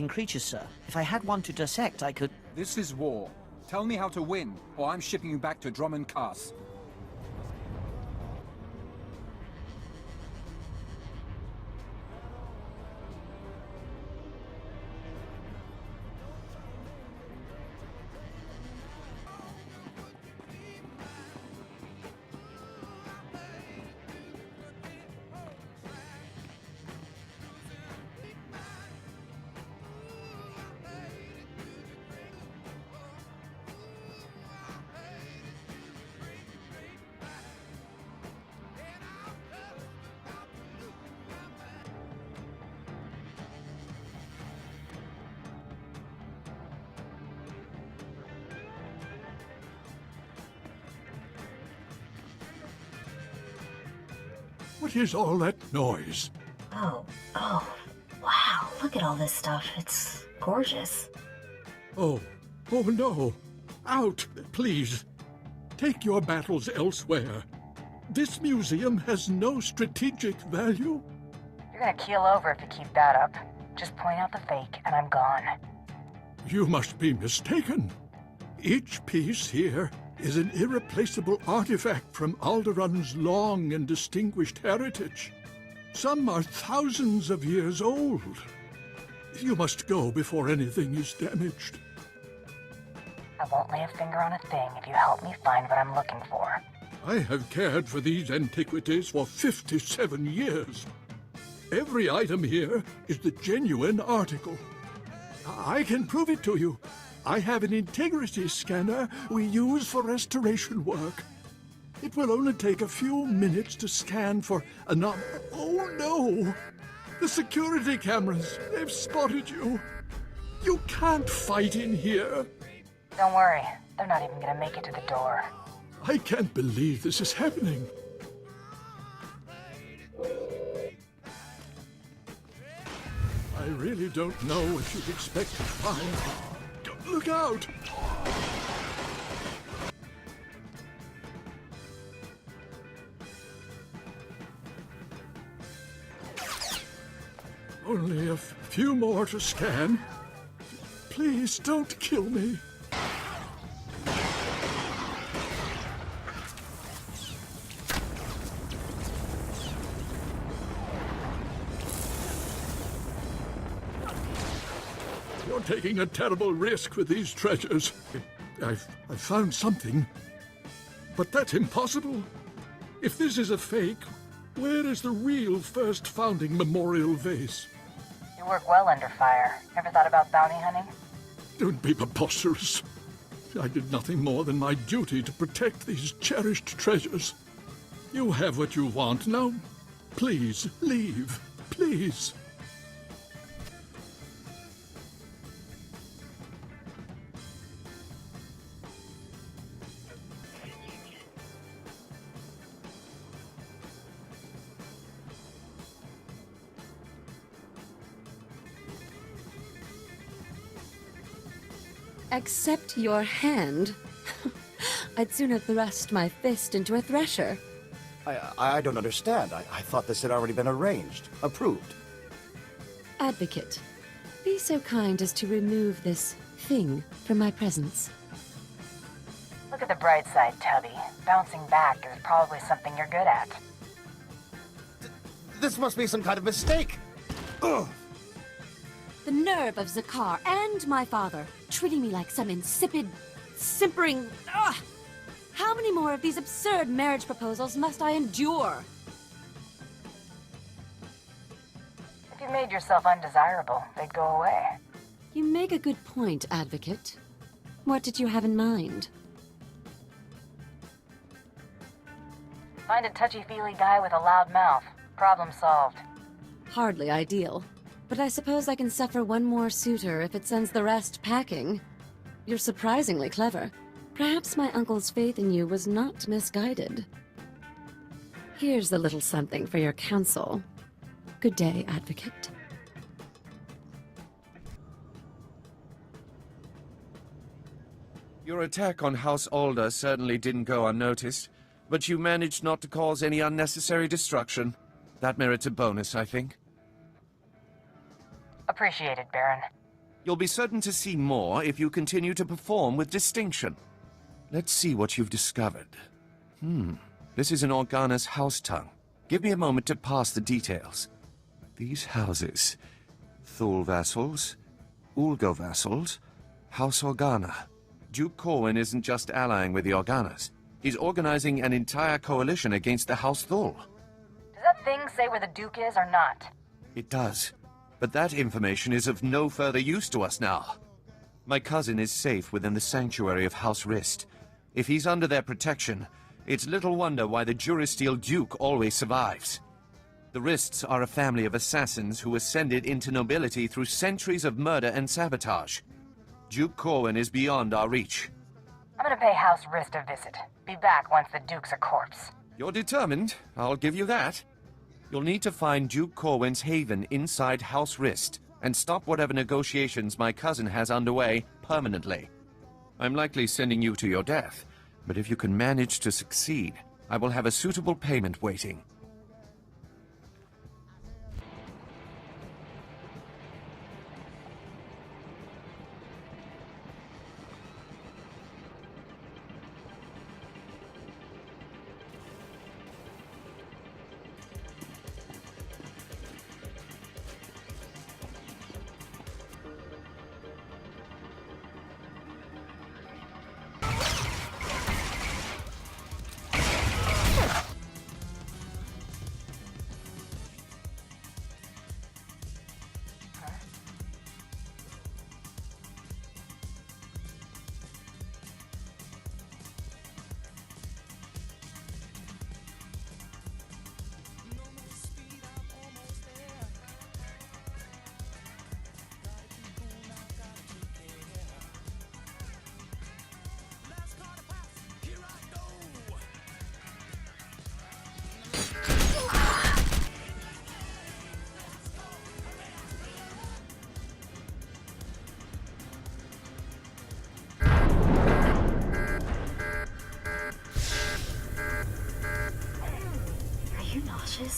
infecting creatures, sir. If I had one to dissect, I could... This is war. Tell me how to win, or I'm shipping you back to Drummond Cass. What is all that noise? Oh, wow, look at all this stuff. It's gorgeous. Oh no. Out, please. Take your battles elsewhere. This museum has no strategic value. You're gonna keel over if you keep that up. Just point out the fake, and I'm gone. You must be mistaken. Each piece here is an irreplaceable artifact from Alderaan's long and distinguished heritage. Some are thousands of years old. You must go before anything is damaged. I won't lay a finger on a thing if you help me find what I'm looking for. I have cared for these antiquities for 57 years. Every item here is the genuine article. I can prove it to you. I have an integrity scanner we use for restoration work. It will only take a few minutes to scan for Oh no! The security cameras, they've spotted you. You can't fight in here. Don't worry, they're not even gonna make it to the door. I can't believe this is happening. I really don't know what you'd expect to find. Look out! Only a few more to scan. Please don't kill me. You're taking a terrible risk with these treasures. I've found something, but that's impossible. If this is a fake, where is the real first founding memorial vase? You work well under fire. Ever thought about bounty hunting? Don't be preposterous. I did nothing more than my duty to protect these cherished treasures. You have what you want. Now, please, leave. Please. Accept your hand? I'd sooner thrust my fist into a thresher. I don't understand. I thought this had already been arranged, approved. Advocate, be so kind as to remove this thing from my presence. Look at the bright side, Tubby. Bouncing back is probably something you're good at. This must be some kind of mistake! Ugh! The nerve of Zakar and my father, treating me like some insipid, simpering... Ugh! How many more of these absurd marriage proposals must I endure? If you made yourself undesirable, they'd go away. You make a good point, Advocate. What did you have in mind? Find a touchy-feely guy with a loud mouth. Problem solved. Hardly ideal. But I suppose I can suffer one more suitor if it sends the rest packing. You're surprisingly clever. Perhaps my uncle's faith in you was not misguided. Here's a little something for your counsel. Good day, Advocate. Your attack on House Alder certainly didn't go unnoticed, but you managed not to cause any unnecessary destruction. That merits a bonus, I think. Appreciated, Baron. You'll be certain to see more if you continue to perform with distinction. Let's see what you've discovered. This is an Organa's house tongue. Give me a moment to pass the details. These houses. Thule vassals, Ulgo vassals, House Organa. Duke Corwin isn't just allying with the Organas. He's organizing an entire coalition against the House Thule. Does that thing say where the Duke is or not? It does. But that information is of no further use to us now. My cousin is safe within the sanctuary of House Rist. If he's under their protection, it's little wonder why the Juristeel Duke always survives. The Rists are a family of assassins who ascended into nobility through centuries of murder and sabotage. Duke Corwin is beyond our reach. I'm gonna pay House Rist a visit. Be back once the Duke's a corpse. You're determined, I'll give you that. You'll need to find Duke Corwin's haven inside House Rist, and stop whatever negotiations my cousin has underway permanently. I'm likely sending you to your death, but if you can manage to succeed, I will have a suitable payment waiting.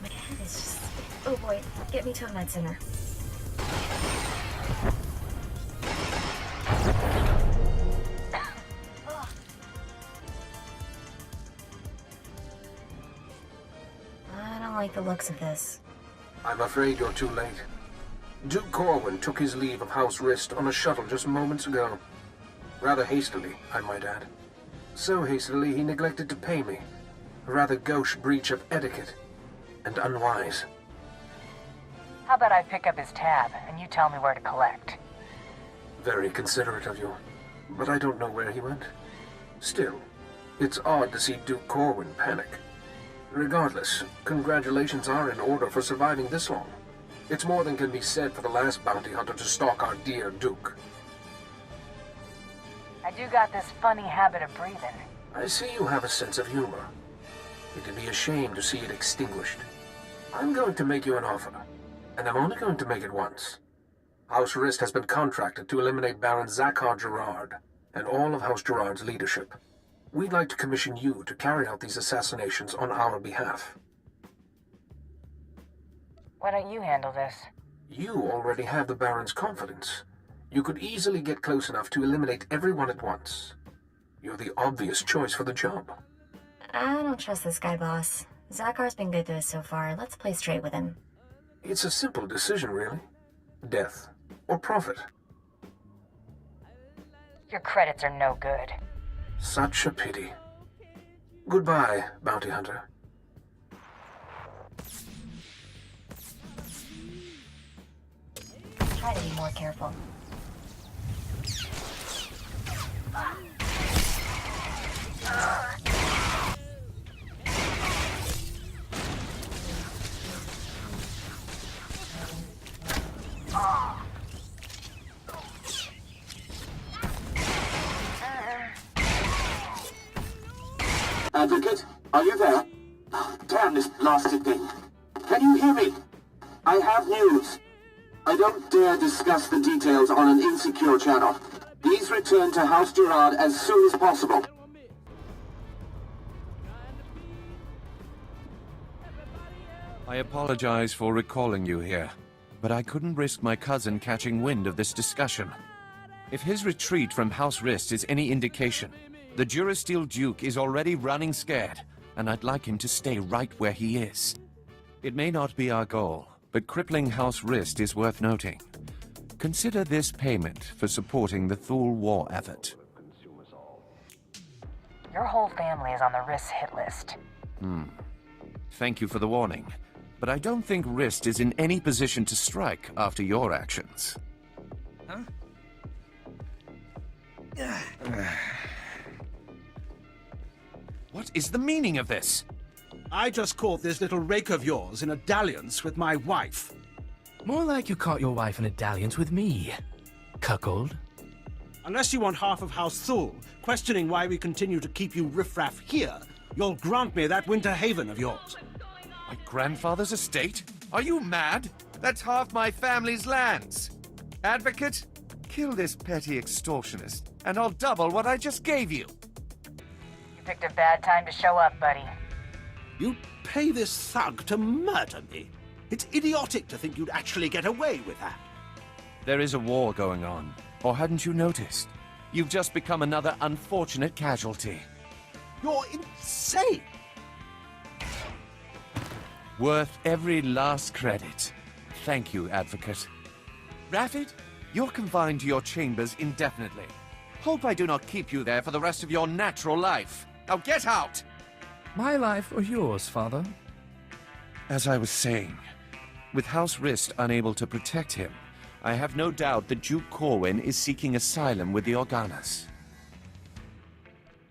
My head is just... Oh boy, get me to a med center. I don't like the looks of this. I'm afraid you're too late. Duke Corwin took his leave of House Rist on a shuttle just moments ago. Rather hastily, I might add. So hastily he neglected to pay me. A rather gauche breach of etiquette. And unwise. How about I pick up his tab, and you tell me where to collect? Very considerate of you, but I don't know where he went. Still, it's odd to see Duke Corwin panic. Regardless, congratulations are in order for surviving this long. It's more than can be said for the last bounty hunter to stalk our dear Duke. I do got this funny habit of breathing. I see you have a sense of humor. It'd be a shame to see it extinguished. I'm going to make you an offer, and I'm only going to make it once. House Rist has been contracted to eliminate Baron Zakhar Gerard and all of House Gerard's leadership. We'd like to commission you to carry out these assassinations on our behalf. Why don't you handle this? You already have the Baron's confidence. You could easily get close enough to eliminate everyone at once. You're the obvious choice for the job. I don't trust this guy, boss. Zakhar's been good to us so far. Let's play straight with him. It's a simple decision, really. Death or profit. Your credits are no good. Such a pity. Goodbye, bounty hunter. Try to be more careful. Advocate, are you there? Damn this blasted thing. Can you hear me? I have news. I don't dare discuss the details on an insecure channel. Please return to House Gerard as soon as possible. I apologize for recalling you here, but I couldn't risk my cousin catching wind of this discussion. If his retreat from House Rist is any indication, the Durasteel Duke is already running scared, and I'd like him to stay right where he is. It may not be our goal, but crippling House Rist is worth noting. Consider this payment for supporting the Thule war effort. Your whole family is on the Rist hit list. Thank you for the warning, but I don't think Rist is in any position to strike after your actions. Huh? What is the meaning of this? I just caught this little rake of yours in a dalliance with my wife. More like you caught your wife in a dalliance with me, cuckold. Unless you want half of House Thule, questioning why we continue to keep you riffraff here, you'll grant me that winter haven of yours. My grandfather's estate? Are you mad? That's half my family's lands. Advocate, kill this petty extortionist, and I'll double what I just gave you. You picked a bad time to show up, buddy. You pay this thug to murder me? It's idiotic to think you'd actually get away with that. There is a war going on, or hadn't you noticed? You've just become another unfortunate casualty. You're insane! Worth every last credit. Thank you, Advocate. Rapid, you're confined to your chambers indefinitely. Hope I do not keep you there for the rest of your natural life. Now get out! My life or yours, father? As I was saying, with House Rist unable to protect him, I have no doubt that Duke Corwin is seeking asylum with the Organas.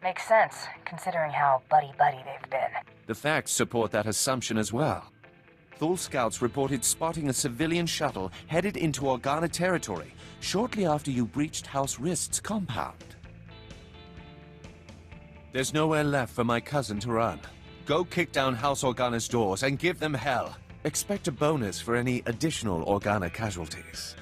Makes sense, considering how buddy-buddy they've been. The facts support that assumption as well. Thule scouts reported spotting a civilian shuttle headed into Organa territory shortly after you breached House Rist's compound. There's nowhere left for my cousin to run. Go kick down House Organa's doors and give them hell. Expect a bonus for any additional Organa casualties.